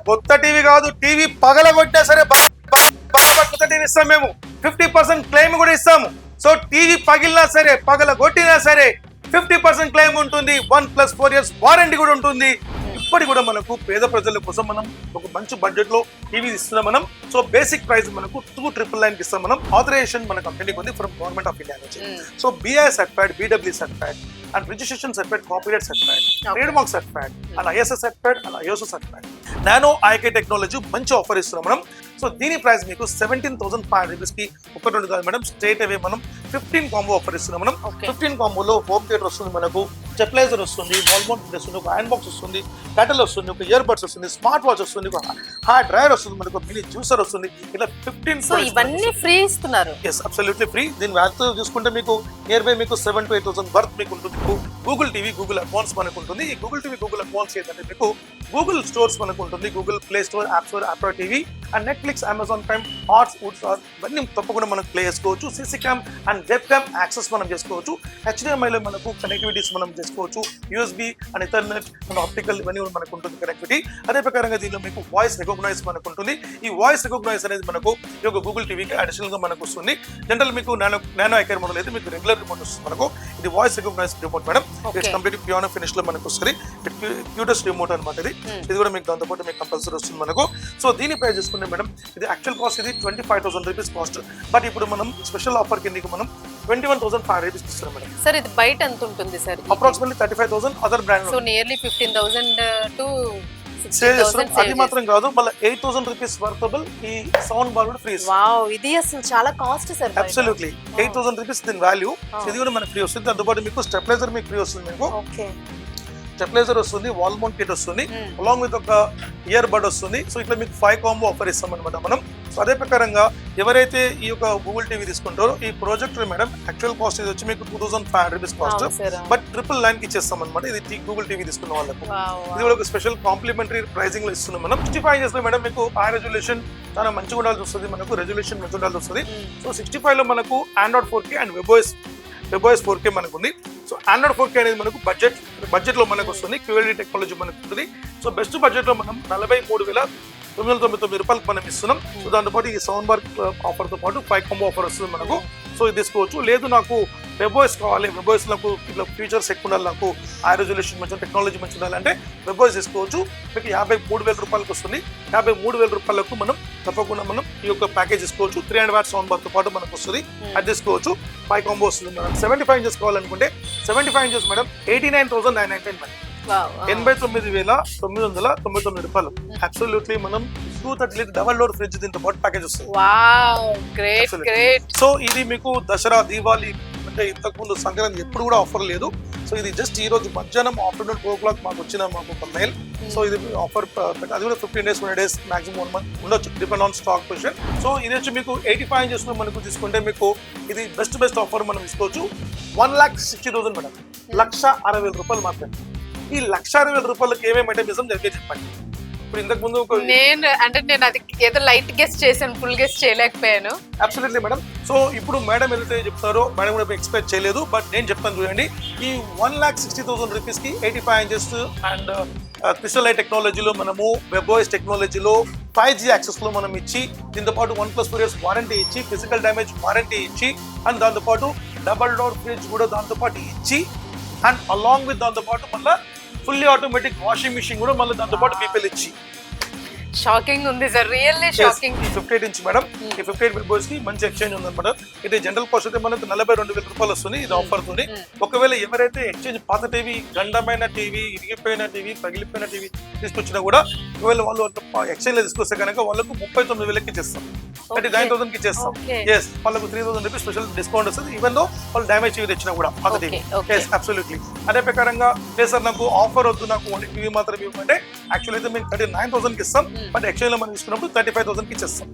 కొత్త టీవీ కాదు, టీవీ పగలగొట్టినా సరే కొత్త టీవీ ఇస్తాం మేము. 50% క్లెయిమ్ కూడా ఇస్తాము. సో టీవీ పగిలినా సరే పగలగొట్టినా సరే 50% క్లెయిమ్ ఉంటుంది. 1+4 years వారంటీ కూడా ఉంటుంది. ఇప్పటి కూడా మనకు పేద ప్రజల కోసం మనం ఒక మంచి బడ్జెట్ లో టీవీ ఇస్తున్నాం మనం. సో బేసిక్ ప్రైస్ మనకు 2,999 ఇస్తాం మనం. ఆథరైజేషన్ మన కంపెనీకి ఉంది ఫ్రమ్ గవర్నమెంట్ ఆఫ్ ఇండియా నుంచి. So BI certified, BW certified and registration certified, copyright certified, trade mark certified and ISO certified and ISO certified. Nano IK technology మంచి ఆఫర్ ఇస్తున్నాం మనం. సో దీని ప్రైస్ మీకు 17,500 రూపీస్ కి ఒకటి రెండు కాదు మేడం, స్ట్రేట్ అవే మనం 15 కాంబో ఆఫర్ ఇస్తున్నాం మనం. 15 కాంబోలో హోమ్ థియేటర్ వస్తుంది, మనకు స్టెబిలైజర్ వస్తుంది, వాల్ మౌంట్ వస్తుంది, ఒక ఐరన్ బాక్స్ వస్తుంది, కటల్ వస్తుంది, ఒక ఇయర్ బడ్స్ వస్తుంది, స్మార్ట్ వాచ్ వస్తుంది, ఒక హార్డ్ డ్రైవర్ వస్తుంది, మనకు మినీ జ్యూసర్ వస్తుంది. ఇలా 15 ఇవన్నీ ఫ్రీ ఇస్తున్నారు. Yes, absolutely free. దీని వాల్యూ చూసుకుంటే మీకు నియర్ బై మీకు 7,000 to 8,000 వర్త్ మీకు ఉంటుంది. గూగుల్ టీవీ, గూగుల్ అకౌంట్స్ మనకు ఉంటుంది. ఈ గూగుల్ టీవీ, గూగుల్ అకౌంట్స్ ఏంటంటే మీకు గూగుల్ స్టోర్స్ మనకు ఉంటుంది. Google Play Store, app store, Android TV and Netflix, Amazon Prime, హాట్స్, వుడ్స్ ఇవన్నీ తప్పకుండా మనం ప్లే చేసుకోవచ్చు. CC cam and web cam access మనం చేసుకోవచ్చు. HDMI లో మనకు కనెక్టివిటీస్ మనం చేసుకోవచ్చు. USB and Ethernet and optical ఇవన్నీ కూడా మనకు ఉంటుంది కనెక్టివిటీ. అదే ప్రకారంగా దీనిలో మీకు వాయిస్ రికగ్నైజ్ మనకు ఉంటుంది. ఈ వాయిస్ రికగ్నైజ్ అనేది మనకు ఈ యొక్క గూగుల్ టీవీకి అడిషనల్ గా మనకు వస్తుంది. జనరల్ మీకు నానో ఐకార్ మోడల్ అయితే మీకు రెగ్యులర్ రిమోట్ వస్తుంది మనకు. ఇది voice recognise remote madam. It's complete piano finish లో మనకు వస్తుంది. క్యూటెస్ట్ రిమోట్ అనమాట ఇది. ఇది కూడా మీకు దాంతో పాటు మీకు కంపల్సరీ వస్తుంది మనకు. సో దీని ప్రైస్ చూసుకుంటే మేడం, ఇది యాక్చువల్ కాస్ట్ ఇది 25,000 రూపీస్ కాస్ట్. బట్ ఇప్పుడు మనం స్పెషల్ ఆఫర్ కిందకి మనం 21,500 రూపీస్ ఇస్తున్నాం మేడం. సార్ ఇది బయట ఎంత ఉంటుంది sir? Approximately 35,000 other brand. So nearly 15,000 to save చేస్తున్నాం. అది మాత్రం కాదు, మళ్ళీ 8,000 రూపీస్ వర్తబుల్ ఈ సౌండ్ బార్ కూడా ఫ్రీ. వావ్, ఇది అసలు చాలా కాస్ట్ సార్. అబ్సల్యూట్లీ 8,000 రూపీస్ దీని వాల్యూ. ఇది కూడా మనకి ఫ్రీ వస్తుంది. అందుబాటు మీకు స్టెబిలైజర్ మీకు ఫ్రీ వస్తుంది. మీకు స్టెబిలైజర్ వస్తుంది, వాల్ మౌంట్ కిట్ వస్తుంది, అలాంగ్ విత్ ఒక ఇయర్ బడ్ వస్తుంది. సో ఇట్లా మీకు 5 కాంబో ఆఫర్ ఇస్తాం అనమాట మనం. సో అదే ప్రకారంగా ఎవరైతే ఈ యొక్క గూగుల్ టీవీ తీసుకుంటారో ఈ ప్రొజెక్టర్ మేడం యాక్చువల్ కాస్ట్ ఇది వచ్చి మీకు 2,500 రూపీస్ కాస్ట్. బట్ 999 కి ఇచ్చేస్తాం అనమాట. ఇది గూగుల్ టీవీ తీసుకున్న వాళ్ళకు ఇది కూడా ఒక స్పెషల్ కాంప్లిమెంటరీ ప్రైసింగ్ లో ఇస్తున్నాం మనం. 65 inches లో మేడం మీకు హై రెజల్యూషన్ చాలా మంచిగా ఉండాల్సి వస్తుంది, మనకు రెజల్యూషన్ మంచిగా ఉండాల్సి వస్తుంది. సో 65 లో మనకు Android 4K and webOS 4K మనకు ఉంది. సో ఆండ్రాయిడ్ 4K అనేది మనకు బడ్జెట్ లో మనకు వస్తుంది. QLED టెక్నాలజీ మనకు ఉంటుంది. సో బెస్ట్ బడ్జెట్ లో మనం 43,999 రూపాయలకు మనం ఇస్తున్నాం. సో దాంతోపాటు ఈ సౌండ్ బార్ ఆఫర్ తో పాటు 5 కాంబో ఆఫర్ వస్తుంది మనకు. సో ఇది తీసుకోవచ్చు. లేదు నాకు వెబ్ఓఎస్ కావాలి, వెబ్ఓఎస్ నాకు ఇట్లా ఫీచర్స్ ఎక్కువ ఉండాలి, నాకు హై రెజల్యూషన్ మంచి టెక్నాలజీ మంచి ఉండాలంటే వెబ్ఓఎస్ తీసుకోవచ్చు. మీకు 53,000 రూపాయలకు వస్తుంది. 53,000 రూపాయలకు మనం తప్పకుండా మనం ఈ యొక్క ప్యాకేజ్ తీసుకోవచ్చు. 300 వాట్ సౌండ్ బార్ తో పాటు మనకు వస్తుంది. అది తీసుకోవచ్చు. 5 కాంబో వస్తుంది మేడం. 75 inches కావాలనుకుంటే 75 inches మేడం 89,999 మేడం. 89,999 రూపాయలు. అబ్సల్యూట్లీ మనం 230 లీటర్ డబల్ డోర్ ఫ్రిడ్జ్ దీంతో పాటు ప్యాకేజ్ వస్తుంది. సో ఇది మీకు దసరా, దీవాలి అంటే ఇంతకు ముందు సంక్రాంతి ఎప్పుడు కూడా ఆఫర్ లేదు. సో ఇది జస్ట్ ఈ రోజు మధ్యాహ్నం ఆఫ్టర్నూన్ 2 o'clock మాకు వచ్చిన మెయిల్. సో ఇది ఆఫర్ అది కూడా 15 days 20 days మాక్సిమం 1 month ఉండొచ్చు, depend on stock position. So ఇది వచ్చి మీకు 85 inches మనకు తీసుకుంటే మీకు ఇది బెస్ట్ ఆఫర్ మనం తీసుకోవచ్చు. 1,60,000 మేడం, 1,60,000 రూపాయలు మాత్రమే. ఈ 1,60,000 రూపాయలకి ఏమేమి ఐటమ్ చేసాం జరిగే చెప్పండి. ఇప్పుడు ఇంతకు ముందు నేను అది ఏదో లైట్ గెస్ట్ చేశాను, ఫుల్ గెస్ట్ చేయలేకపోయాను. Absolutely madam. సో ఇప్పుడు మేడం ఏదైతే చెప్తారో మేడం కూడా ఎక్స్పెక్ట్ చేయలేదు, బట్ నేను చెప్తాను చూడండి. ఈ 1,60,000 రూపీస్ కి 85 inches అండ్ క్రిస్టల్ లైట్ టెక్నాలజీలో మనము వెబ్ఓఎస్ టెక్నాలజీలో 5G యాక్సెస్ లో మనం ఇచ్చి, దీంతో పాటు 1+4 years వారంటీ ఇచ్చి, ఫిజికల్ డ్యామేజ్ వారంటీ ఇచ్చి, అండ్ దాంతో పాటు డబల్ డోర్ ఫ్రిడ్జ్ కూడా దాంతో పాటు ఇచ్చి, అండ్ అలాంగ్ విత్ దాంతో పాటు మళ్ళీ ఫుల్లీ ఆటోమేటిక్ వాషింగ్ మిషన్ కూడా మళ్ళీ దాంతో పాటు పీపీఎల్ ఇచ్చి. షాకింగ్ ఉంది sir, really shocking. 58 inch madam. ఈ 58 వెబ్ఓఎస్ కి మంచి ఎక్స్చేంజ్ ఉందన్నమాట. ఇది జనరల్ కాస్ట్ అయితే మనకు 42,000 రూపాయలు వస్తుంది. ఇది ఆఫర్ తోని. ఒకవేళ ఎవరైతే ఎక్స్చేంజ్ పాత టీవీ, గండమైన టీవీ, ఇరిగిపోయిన టీవీ, పగిలిపోయిన టీవీ తీసుకొచ్చినా కూడా ఒకవేళ వాళ్ళు ఎక్స్చేంజ్ లో తీసుకొస్తే కనుక వాళ్ళకు 39,000కి ఇచ్చేస్తాం, 39,000కి ఇచ్చేస్తాం. ఎస్, వాళ్ళకు 3,000 రూపీస్ స్పెషల్ డిస్కౌంట్ వస్తుంది, ఈవెన్ దో వాళ్ళు డ్యామేజ్ టీవీ తెచ్చినా కూడా పాత టీవీ. Yes, absolutely. అదే ప్రకారంగా లేదు సార్ నాకు ఆఫర్ వద్దు, నాకు ఓన్లీ టీవీ మాత్రం ఇవ్వమంటే యాక్చువల్ అయితే మేము 39,000కి ఇస్తాం, బట్ ఎక్స్చేంజ్ లో మనం తీసుకున్నప్పుడు 35,000కి ఇచ్చేస్తాం.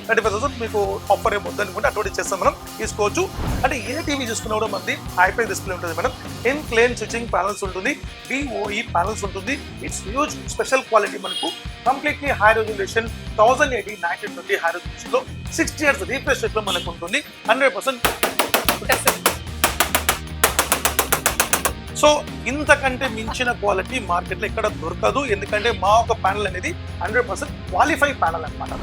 35,000 మీకు ఆఫర్ ఏమొద్దు అనుకుంటే అటువంటి ఇచ్చేస్తాం మనం, తీసుకోవచ్చు. అంటే ఏ టీవీ చూసుకున్నా కూడా మనది హైఫై డిస్ప్లే ఉంటుంది madam. In plane switching panels ఉంటుంది, BOE ప్యానల్స్ ఉంటుంది. ఇట్స్ హ్యూజ్ స్పెషల్ క్వాలిటీ మనకు. Completely high resolution 1080 1920 high resolution లో 60 years రీఫ్రెష్ రేట్ లో మనకు ఉంటుంది. 100%. సో ఇంతకంటే మించిన క్వాలిటీ మార్కెట్లో ఎక్కడ దొరకదు. ఎందుకంటే మా ఒక ప్యానల్ అనేది 100% క్వాలిఫై ప్యానల్ అన్నమాట.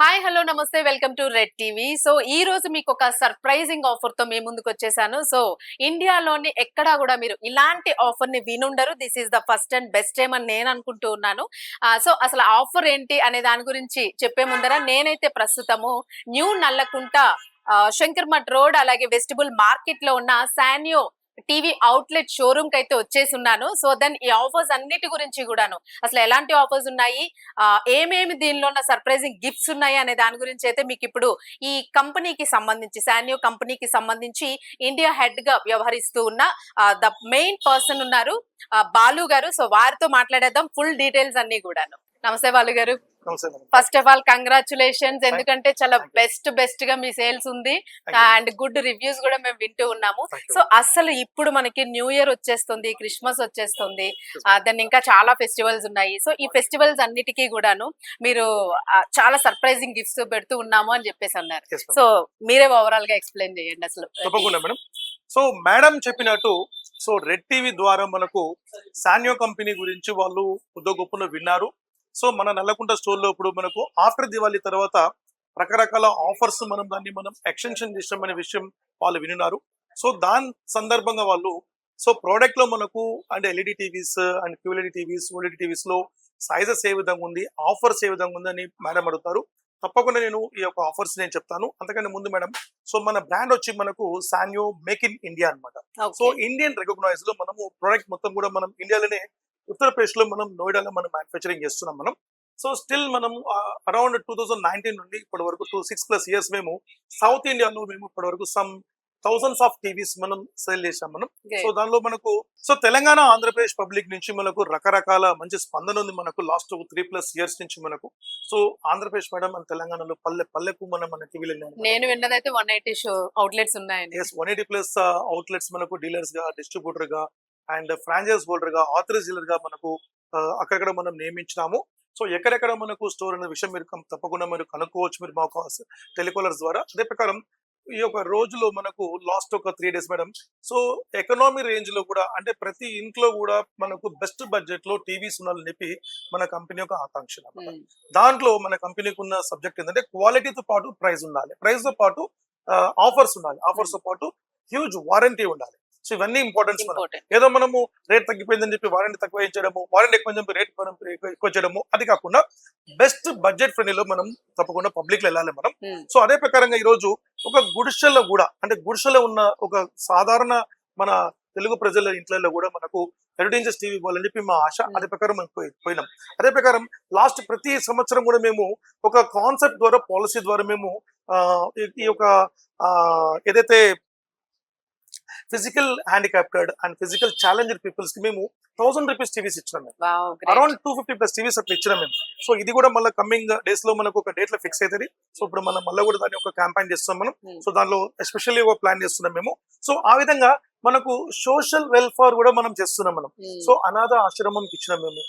హాయ్ హలో నమస్తే, welcome to red TV. So ఈ రోజు మీకు ఒక సర్ప్రైజింగ్ ఆఫర్ తో మేము ముందుకు వచ్చేసాను. సో ఇండియాలోని ఎక్కడా కూడా మీరు ఇలాంటి ఆఫర్ ని వినుండరు. This is the first and best time అని నేను అనుకుంటూ ఉన్నాను. సో అసలు ఆఫర్ ఏంటి అనే దాని గురించి చెప్పే ముందర నేనైతే ప్రస్తుతము న్యూ నల్లకుంట శంకర్ మఠ్ రోడ్ అలాగే వెస్టిబుల్ మార్కెట్ లో ఉన్న సానియో టీవీ అవుట్లెట్ షోరూమ్ కి అయితే వచ్చేసి ఉన్నాను. సో దెన్ ఈ ఆఫర్స్ అన్నిటి గురించి కూడాను, అసలు ఎలాంటి ఆఫర్స్ ఉన్నాయి, ఏమేమి దీనిలో ఉన్న సర్ప్రైజింగ్ గిఫ్ట్స్ ఉన్నాయి అనే దాని గురించి అయితే మీకు ఇప్పుడు ఈ కంపెనీకి సంబంధించి సానియో కంపెనీకి సంబంధించి ఇండియా హెడ్ గా వ్యవహరిస్తూ ఉన్న ద మెయిన్ పర్సన్ ఉన్నారు, బాలు గారు. సో వారితో మాట్లాడేద్దాం ఫుల్ డీటెయిల్స్ అన్ని కూడాను. నమస్తే బాలు గారు. ఫస్ట్ ఆఫ్ ఆల్ కంగ్రాచులేషన్స్, ఎందుకంటే చాలా బెస్ట్ గా మీ సేల్స్ ఉంది అండ్ గుడ్ రివ్యూస్ కూడా మేము వింటూ ఉన్నాము. సో అసలు ఇప్పుడు మనకి న్యూ ఇయర్ వచ్చేస్తుంది, క్రిస్మస్ వచ్చేస్తుంది, దాన్ని ఇంకా చాలా ఫెస్టివల్స్ ఉన్నాయి. సో ఈ ఫెస్టివల్స్ అన్నిటికీ కూడాను మీరు చాలా సర్ప్రైజింగ్ గిఫ్ట్స్ పెడుతూ ఉన్నాము అని చెప్పేసి అన్నారు. సో మీరే ఓవరాల్ గా ఎక్స్ప్లెయిన్ చేయండి అసలు. తప్పకుండా మేడం. సో మేడం చెప్పినట్టు సో రెడ్ టీవీ ద్వారా మనకు సానియో కంపెనీ గురించి వాళ్ళు గొప్పను విన్నారు. సో మన నల్లకుంట స్టోర్ లో ఇప్పుడు మనకు ఆఫ్టర్ దివాళీ తర్వాత రకరకాల ఆఫర్స్ మనం ఎక్స్టెన్షన్ చేసామనే విషయం వాళ్ళు విన్నారు. సో దాని సందర్భంగా వాళ్ళు సో ప్రోడక్ట్ లో మనకు అంటే LED TVs and QLED TVs, OLED TVs లో సైజెస్ ఏ విధంగా ఉంది, ఆఫర్స్ ఏ విధంగా ఉంది అని మేడం అడుగుతారు. తప్పకుండా నేను ఈ యొక్క ఆఫర్స్ నేను చెప్తాను. అంతకంటే ముందు మేడం, సో మన బ్రాండ్ వచ్చి మనకు సానియో మేక్ ఇన్ ఇండియా అన్నమాట. సో ఇండియన్ రికగ్నైజ్ లో మనము ప్రోడక్ట్ మొత్తం కూడా మనం ఇండియాలోనే ఉత్తరప్రదేశ్ లో మనం నోయిడాలో మనం మ్యానుఫ్యాక్చరింగ్ చేస్తున్నాం మనం. సో స్టిల్ మనం అరౌండ్ 2019 నుండి ఇప్పటి వరకు 6+ years మేము సౌత్ ఇండియాలో మేము ఇప్పటి వరకు సమ్ థౌసండ్స్ ఆఫ్ టీవీస్ మనం సేల్ చేసాం మనం. సో దానిలో మనకు సో తెలంగాణ, ఆంధ్రప్రదేశ్ పబ్లిక్ నుంచి మనకు రకరకాల మంచి స్పందన ఉంది మనకు లాస్ట్ 3+ years నుంచి మనకు. సో ఆంధ్రప్రదేశ్ మేడం మన తెలంగాణలో పల్లెకు మన టీవీలు నేను విన్నదైతే 180 అవుట్లెట్స్ ఉన్నాయండి. 180+ అవుట్లెట్స్ మనకు డీలర్స్ గా, డిస్ట్రిబ్యూటర్ గా అండ్ ఫ్రాంచైజ్ హోల్డర్ గా, ఆథరైజ్ డీలర్ గా మనకు అక్కడక్కడ మనం నియమించినాము. సో ఎక్కడెక్కడ మనకు స్టోర్ అనే విషయం మీరు తప్పకుండా మీరు కనుక్కోవచ్చు మీరు మాకు టెలికాలర్స్ ద్వారా. అదే ప్రకారం ఈ యొక్క రోజులో మనకు లాస్ట్ ఒక 3 days madam, so economy range లో కూడా అంటే ప్రతి ఇంట్లో కూడా మనకు బెస్ట్ బడ్జెట్ లో టీవీస్ ఉండాలని చెప్పి మన కంపెనీ యొక్క ఆకాంక్ష. దాంట్లో మన కంపెనీకి ఉన్న సబ్జెక్ట్ ఏంటంటే క్వాలిటీతో పాటు ప్రైస్ ఉండాలి, ప్రైస్ తో పాటు ఆఫర్స్ ఉండాలి, ఆఫర్స్ తో పాటు హ్యూజ్ వారంటీ ఉండాలి. సో ఇవన్నీ ఇంపార్టెన్స్. ఏదో మనము రేట్ తగ్గిపోయిందని చెప్పి వారంటీ తక్కువ ఇచ్చడము, వారంటీ ఎక్కువ చెప్పి రేట్ ఎక్కువ చేయడము, అది కాకుండా బెస్ట్ బడ్జెట్ ఫ్రెండ్లీలో మనం తప్పకుండా పబ్లిక్ లో వెళ్ళాలి మనం. సో అదే ప్రకారంగా ఈ రోజు ఒక గుడిసెల్లో కూడా అంటే గుడిసెలో ఉన్న ఒక సాధారణ మన తెలుగు ప్రజల ఇంట్లో కూడా మనకు 30 inches టీవీ ఇవ్వాలని చెప్పి మా ఆశ. అదే ప్రకారం మనం పోయినాం. అదే ప్రకారం లాస్ట్ ప్రతి సంవత్సరం కూడా మేము ఒక కాన్సెప్ట్ ద్వారా, పాలసీ ద్వారా మేము ఈ యొక్క ఏదైతే physical handicapped and physical challenged peoples కి మేము 1000 rupees టీవీస్ ఇచ్చినాం మేము. అరౌండ్ 250+ టీవీస్ అట్లా ఇచ్చినాం మేము. సో ఇది కూడా మళ్ళీ కమింగ్ డేస్ లో మనకు ఒక డేట్ లో ఫిక్స్ అవుతుంది. సో ఇప్పుడు మనం మళ్ళీ కూడా దాన్ని ఒక క్యాంపెయిన్ చేస్తున్నాం మనం. సో దానిలో ఎస్పెషల్లీ ఒక ప్లాన్ చేస్తున్నాం మేము. సో ఆ విధంగా మనకు సోషల్ వెల్ఫేర్ కూడా మనం చేస్తున్నాం మనం. సో అనాథ ఆశ్రమం ఇచ్చినాం మేము.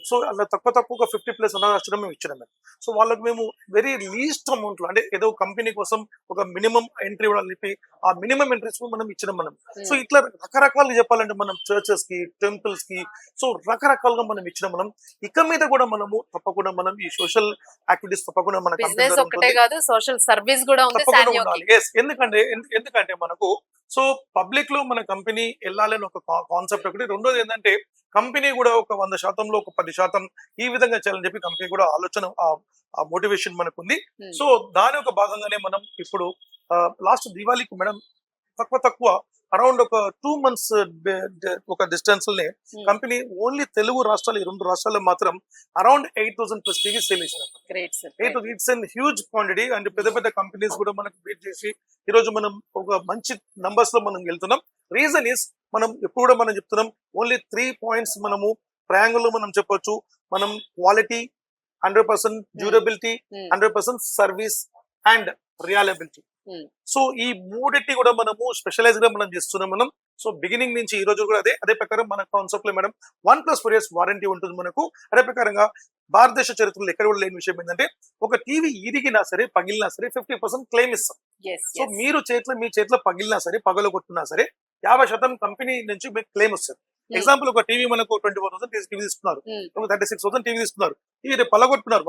సో అలా తక్కువ 50+ అనాథ ఆశ్రమం ఇచ్చినాం మేము. సో వాళ్ళకి మేము వెరీ లీస్ట్ అమౌంట్ లో అంటే ఏదో కంపెనీ కోసం ఒక మినిమం ఎంట్రీ ఇవ్వాలని చెప్పి ఆ మినిమం ఎంట్రీస్ మనం ఇచ్చినాం మనం. సో ఇట్లా రకరకాలు చెప్పాలంటే మనం చర్చెస్ కి, టెంపుల్స్ కి సో రకరకాలుగా మనం ఇచ్చినాం మనం. ఇక మీద కూడా మనము తప్పకుండా మనం ఈ సోషల్ యాక్టివిటీస్ తప్పకుండా మన సోషల్ సర్వీస్ కూడా ఉండాలి. ఎందుకంటే మనకు సో పబ్లిక్ లో మన కంపెనీ వెళ్ళాలని ఒక కాన్సెప్ట్ ఒకటి. రెండోది ఏంటంటే కంపెనీ కూడా ఒక 100%లో ఒక 10% ఈ విధంగా చేయాలని చెప్పి కంపెనీ కూడా ఆలోచన, ఆ మోటివేషన్ మనకు ఉంది. సో దాని ఒక భాగంగానే మనం ఇప్పుడు లాస్ట్ దివాళీకి మేడం తక్కువ అరౌండ్ ఒక 2 months ఒక డిస్టెన్స్ లోనే కంపెనీ ఓన్లీ తెలుగు రాష్ట్రాలు, ఈ 2 రాష్ట్రాల్లో మాత్రం అరౌండ్ 8,000+ టీవీస్ సేల్ చేసినాం. It's an huge quantity and పెద్ద కంపెనీస్ కూడా మనకు బీట్ చేసి ఈ రోజు మనం ఒక మంచి నంబర్స్ లో మనం వెళ్తున్నాం. రీజన్ ఈస్ మనం ఎప్పుడు కూడా మనం చెప్తున్నాం ఓన్లీ 3 points మనము ట్రయాంగిల్ లో మనం చెప్పొచ్చు. మనం quality, 100% durability, 100% service and reliability. So ఈ మూడింటి కూడా మనము స్పెషలైజ్ గా మనం చేస్తున్నాం మనం. సో బిగినింగ్ నుంచి ఈ రోజు కూడా అదే ప్రకారం మన కాన్సెప్ట్ లో మేడం 1+4 years వారంటీ ఉంటుంది మనకు. అదే ప్రకారంగా భారతదేశ చరిత్రలో ఎక్కడ కూడా లేని విషయం ఏంటంటే ఒక టీవీ ఇరిగినా సరే పగిలినా సరే 50% క్లెయిమ్ ఇస్తాం. సో మీ చేతిలో పగిలినా సరే పగలగొట్టినా సరే 50% కంపెనీ నుంచి మీకు క్లెయిమ్ వస్తుంది. ఎగ్జాంపుల్ ఒక టీవీ మనకు 24,000 టీవీ తీసుకున్నారు, 36,000 టీవీ తీసుకున్నారు, టీవీ పలగొట్టుకున్నారు,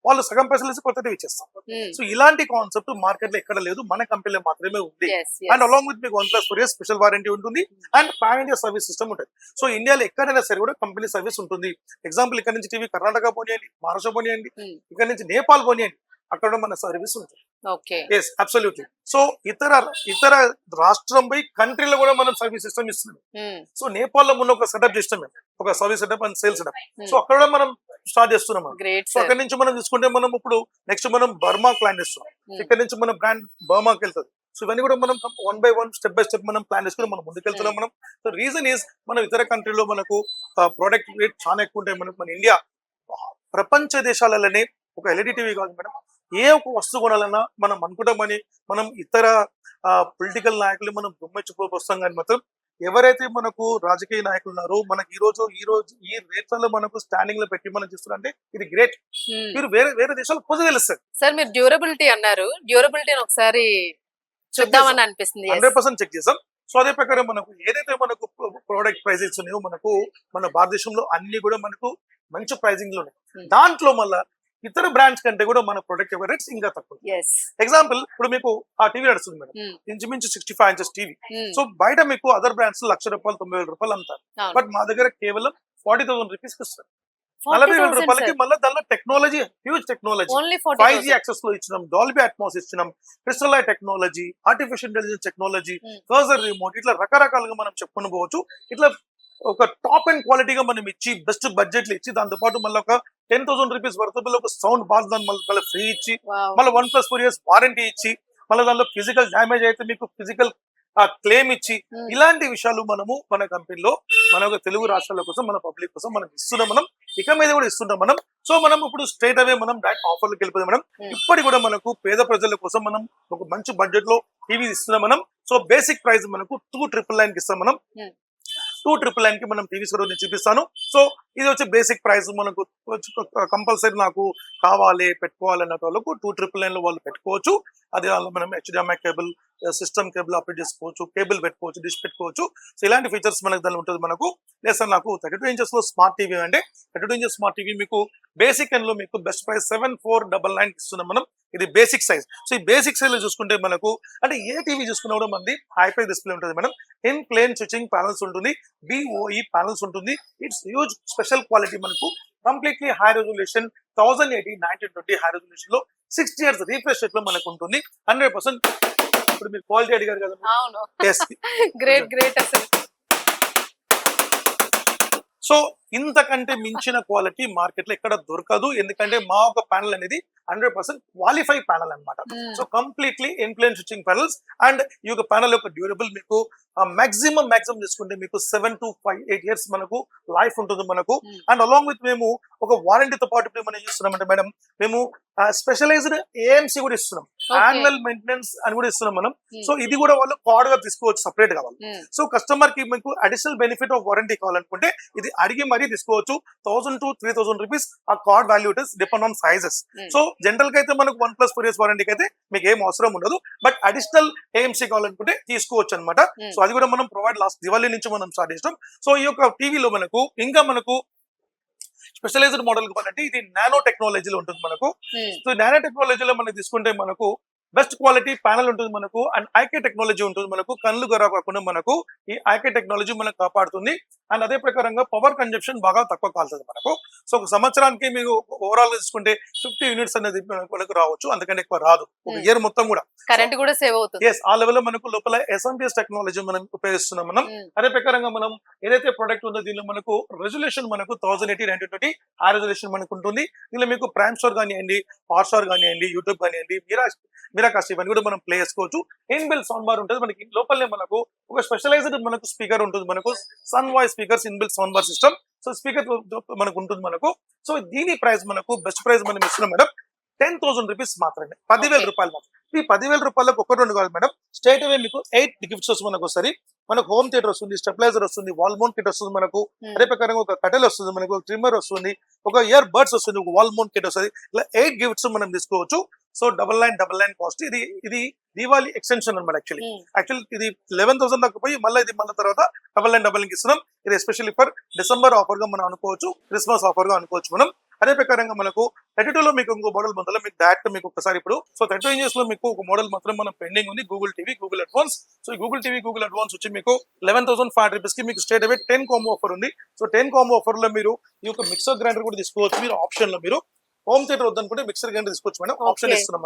వాళ్ళు సగం పైసలు వేసి కొత్త టీవీ ఇచ్చేస్తాం. సో ఇలాంటి కాన్సెప్ట్ మార్కెట్ లో ఎక్కడ లేదు, మన కంపెనీలో మాత్రమే ఉంది. అండ్ అలాంగ్ విత్ మీకు 1+4 years స్పెషల్ వారంటీ ఉంటుంది and pan India service system ఉంటుంది. సో ఇండియాలో ఎక్కడైనా సరే కూడా కంపెనీ సర్వీస్ ఉంటుంది. ఎగ్జాంపుల్ ఇక్కడ నుంచి టీవీ కర్ణాటక పోనీయండి, మహారాష్ట్ర పోనీయండి, ఇక్కడ నుంచి నేపాల్ పోనీయండి, అక్కడ మన సర్వీస్ ఉంటుంది. Yes absolutely. సో ఇతర రాష్ట్రం పోయి కంట్రీలో కూడా మనం సర్వీస్ సిస్టమ్ ఇస్తున్నాం. సో నేపాల్ లో మొన్న ఒక సెటప్ చేస్తాం మేము, ఒక service setup and sales setup. So అక్కడ కూడా మనం స్టార్ట్ చేస్తున్నాం. సో అక్కడ నుంచి మనం తీసుకుంటే మనం ఇప్పుడు నెక్స్ట్ మనం బర్మా ప్లాన్ చేస్తున్నాం. ఇక్కడ నుంచి మన బ్రాండ్ బర్మాకి వెళ్తుంది. సో ఇవన్నీ కూడా మనం 1 by 1 స్టెప్ బై స్టెప్ మనం ప్లాన్ చేసుకుని మనం ముందుకెళ్తున్నాం మనం. సో రీజన్ ఈస్ మనం ఇతర కంట్రీలో మనకు ప్రొడక్ట్ రేట్ చాలా ఎక్కువ ఉంటాయి. మన ఇండియా ప్రపంచ దేశాలలోనే ఒక ఎల్ఈడి టీవీ కాదు మేడం, ఏ ఒక వస్తువు కొనాలన్నా మనం అనుకుంటామని మనం ఇతర పొలిటికల్ నాయకులు మనం వస్తాం. కానీ మాత్రం ఎవరైతే మనకు రాజకీయ నాయకులు ఉన్నారో మనకి ఈ రోజు ఈ రేట్లలో మనకు స్టాండింగ్ లో పెట్టి మనం చేస్తున్నారంటే ఇది గ్రేట్. మీరు వేరే దేశాలు పొంది తెలుస్తారు. సార్ మీరు డ్యూరబిలిటీ అన్నారు, డ్యూరబిలిటీ ఒకసారి చూద్దామని అనిపిస్తుంది. 100% చెక్ చేసాం. సో అదే ప్రకారం మనకు ఏదైతే మనకు ప్రోడక్ట్ ప్రైజెస్ ఉన్నాయో మనకు మన భారతదేశంలో అన్ని కూడా మనకు మంచి ప్రైజింగ్ లో ఉన్నాయి. దాంట్లో మళ్ళా ఇతర బ్రాండ్స్ కంటే కూడా మన ప్రొడక్ట్ రేట్స్ ఇంకా తక్కువ. ఎగ్జాంపుల్ ఇప్పుడు మీకు ఆ టీవీ నడుస్తుంది మేడం, ఇంచుమించు 65 inches టీవీ. సో బయట మీకు అదర్ బ్రాండ్స్ ₹1,00,000 ₹90,000 అమ్ముతారు. బట్ మా దగ్గర కేవలం 40,000 రూపీస్ ఇస్తారు. 40,000 రూపాయలకి మళ్ళీ దానిలో technology, huge technology, 5G access లో ఇచ్చినాం, డాల్బీ అట్మాస్ ఇచ్చినాం, crystal technology, artificial intelligence technology, cursor remote, ఇట్లా రకరకాలుగా మనం చెప్పుకుని పోవచ్చు. ఇట్లా ఒక టాప్ అండ్ క్వాలిటీగా మనం ఇచ్చి బెస్ట్ బడ్జెట్ లో ఇచ్చి దాంతో పాటు మళ్ళీ ఒక 10,000 రూపీస్ వర్త్ ఒక సౌండ్ బాక్స్ దాని మళ్ళీ ఫ్రీ ఇచ్చి మళ్ళీ 1+4 years వారంటీ ఇచ్చి మళ్ళీ దానిలో ఫిజికల్ డ్యామేజ్ అయితే మీకు ఫిజికల్ క్లెయిమ్ ఇచ్చి ఇలాంటి విషయాలు మనము మన కంపెనీలో మన తెలుగు రాష్ట్రాల కోసం మన పబ్లిక్ కోసం మనం ఇస్తున్నాం. మనం ఇక మీద కూడా ఇస్తున్నాం మనం. సో మనం ఇప్పుడు స్ట్రైట్ అవే మనం డైరెక్ట్ ఆఫర్లకు వెళ్ళిపోయాం మనం. ఇప్పటి కూడా మనకు పేద ప్రజల కోసం మనం ఒక మంచి బడ్జెట్ లో టీవీ ఇస్తున్నాం మనం. సో బేసిక్ ప్రైస్ మనకు 2,999 ఇస్తాం మనం. 2,999 కి మనం టీవీస్ కూడా నేను చూపిస్తాను. సో ఇది వచ్చి బేసిక్ ప్రైస్. మనకు కంపల్సరీ నాకు కావాలి పెట్టుకోవాలన్న వాళ్ళకు 2,999 లో వాళ్ళు పెట్టుకోవచ్చు. అది మనం HDMI cable, system cable update చేసుకోవచ్చు, కేబుల్ పెట్టుకోవచ్చు, డిష్ పెట్టుకోవచ్చు. సో ఇలాంటి ఫీచర్స్ మనకు దానిలో ఉంటుంది. మనకు లేదు సార్ నాకు 32 inches లో స్మార్ట్ టీవీ అంటే 32 inches స్మార్ట్ టీవీ మీకు బేసిక్ అండ్ లో మీకు బెస్ట్ ప్రైస్ 7,499 ఇస్తున్నాం మనం. ఇది బేసిక్ సైజ్. సో ఈ బేసిక్ సైజ్ లో చూసుకుంటే మనకు అంటే ఏ టీవీ చూసుకున్నా కూడా మనది హైఫై డిస్ప్లే ఉంటుంది madam. In plane switching panels ఉంటుంది, BOE ప్యానల్స్ ఉంటుంది. It's huge special quality. మనకు completely high resolution 1080x1920 high resolution లో 60 Hz రీఫ్రెష్ రేట్ లో మనకు ఉంటుంది. 100% ఇప్పుడు మీరు క్వాలిటీ అడిగారు కదా. గ్రేట్ అసలు. సో ఇంతకంటే మించిన క్వాలిటీ మార్కెట్ లో ఎక్కడ దొరకదు. ఎందుకంటే మా ఒక ప్యానల్ అనేది 100% క్వాలిఫై ప్యానల్ అనమాట. So completely in plane switching panels and ఈ యొక్క ప్యానల్ యొక్క డ్యూరబుల్ మీకు మాక్సిమం తీసుకుంటే మీకు 7 to 8 years మనకు లైఫ్ ఉంటుంది మనకు. అండ్ అలాంగ్ విత్ మేము ఒక వారంటీతో పాటు ఇప్పుడు మనం చేస్తున్నామంటే మేడం మేము స్పెషలైజ్డ్ AMC కూడా ఇస్తున్నాం, యాన్యువల్ మెయింటెనెన్స్ అని కూడా ఇస్తున్నాం మనం. సో ఇది కూడా వాళ్ళు కార్డ్ గా తీసుకోవచ్చు సపరేట్ కావాలి. సో కస్టమర్ కి మీకు అడిషనల్ బెనిఫిట్ ఆఫ్ వారంటీ కావాలనుకుంటే ఇది అడిగి మరీ తీసుకోవచ్చు. 1,000 to 3,000 రూపీస్ ఆ card value it is depend on sizes. So general గా అయితే మనకు 1+4 years వారంటీకి అయితే మీకు ఏం అవసరం ఉండదు. బట్ అడిషనల్ AMC కావాలనుకుంటే తీసుకోవచ్చు అనమాట. సో అది కూడా మనం ప్రొవైడ్ లాస్ట్ దివాళీ నుంచి మనం స్టార్ట్ చేస్తాం. సో ఈ యొక్క టీవీలో మనకు ఇంకా మనకు స్పెషలైజ్డ్ మోడల్ కావాలంటే ఇది నానో టెక్నాలజీలో ఉంటుంది మనకు. సో నానో టెక్నాలజీలో మనకి తీసుకుంటే మనకు బెస్ట్ క్వాలిటీ ప్యానల్ ఉంటుంది మనకు. అండ్ ఐకే టెక్నాలజీ ఉంటుంది మనకు. కళ్ళు గొర్ర కాకుండా మనకు ఈ ఐకే టెక్నాలజీ మనకు కాపాడుతుంది. అండ్ అదే ప్రకారంగా పవర్ కన్జంప్షన్ బాగా తక్కువ కాలుతుంది మనకు. సో ఒక సంవత్సరానికి మీకు ఓవరాల్ తీసుకుంటే 50 units అనేది మనకు రావచ్చు, అందుకంటే ఎక్కువ రాదు. ఒక ఇయర్ మొత్తం కూడా కరెంట్ కూడా సేవ్ అవుతుంది. ఆ లెవెల్ లో మనకు లోపల SMPS టెక్నాలజీ మనం ఉపయోగిస్తున్నాం మనం. అదే ప్రకారంగా మనం ఏదైతే ప్రొడక్ట్ ఉందో దీనిలో మనకు రెజల్యూషన్ మనకు 1080x1920 ఆ రెజల్యూషన్ మనకు ఉంటుంది. దీనిలో మీకు ప్రైమ్ స్టార్ కానివ్వండి, హాట్ స్టార్ కానివ్వండి, యూట్యూబ్ కానివ్వండి, మిరా మీరాకాస్ట్ ఇవన్నీ కూడా మనం ప్లే చేసుకోవచ్చు. ఇన్బిల్ సౌండ్ బార్ ఉంటుంది మనకి, లోపలనే మనకు ఒక స్పెషలైజ్డ్ మనకు స్పీకర్ ఉంటుంది, మనకు sun voice speakers inbuilt sound bar system. So speaker మనకు ఉంటుంది మనకు. సో దీని ప్రైస్ మనకు బెస్ట్ ప్రైస్ మనం ఇస్తున్నాం మేడం 10,000 రూపీస్ మాత్రమే, 10,000 రూపాయలు మాత్రం. ఈ 10,000 రూపాయలకు ఒకటి రెండు కాదు మేడం, స్ట్రేట్ అవే మీకు 8 గిఫ్ట్స్ మనకు వస్తుంది. మనకు హోమ్ థియేటర్ వస్తుంది, స్టెబిలైజర్ వస్తుంది, వాల్ మౌంట్ కిట్ వస్తుంది మనకు, అదే ప్రకారంగా ఒక కటెల్ వస్తుంది మనకు, ట్రిమ్మర్ వస్తుంది, ఒక ఇయర్ బడ్స్ వస్తుంది, ఒక వాల్ మౌంట్ కిట్ వస్తుంది. ఇలా 8 గిఫ్ట్స్ మనం తీసుకోవచ్చు. So 9999 cost. ఇది దీవాలి ఎక్స్టెన్షన్ అనమాట. యాక్చువల్లీ ఇది 11,000 దాకా పోయి మళ్ళీ ఇది మళ్ళీ తర్వాత 9999 ఇస్తున్నాం. ఇది ఎస్పెషల్లీ ఫర్ డిసెంబర్ ఆఫర్ గా మనం అనుకోవచ్చు, క్రిస్మస్ ఆఫర్ గా అనుకోవచ్చు మనం. అదే ప్రకారంగా మనకు 32 లో మీకు ఇంకో మోడల్ మొదలు మీకు డైరెక్ట్ మీకు ఒకసారి ఇప్పుడు సో 32 ఇంచెస్ లో మీకు ఒక మోడల్ మాత్రం మనం పెండింగ్ ఉంది, Google TV Google advance. So ఈ గూగుల్ టీవీ గూగుల్ అడ్వాన్స్ వచ్చి మీకు 11,500 రూపీస్ కి మీకు స్ట్రేట్ అవే 10 కాంబో ఆఫర్ ఉంది. సో 10 కాంబో ఆఫర్ లో మీరు ఈ యొక్క మిక్సర్ గ్రైండర్ కూడా తీసుకోవచ్చు. మీరు ఆప్షన్ లో మీరు హోమ్ థియేటర్ వద్దనుకుంటే మిక్సర్ గ్రైండర్ తీసుకోవచ్చు మేడం, ఆప్షన్ ఇస్తున్నాం మనం.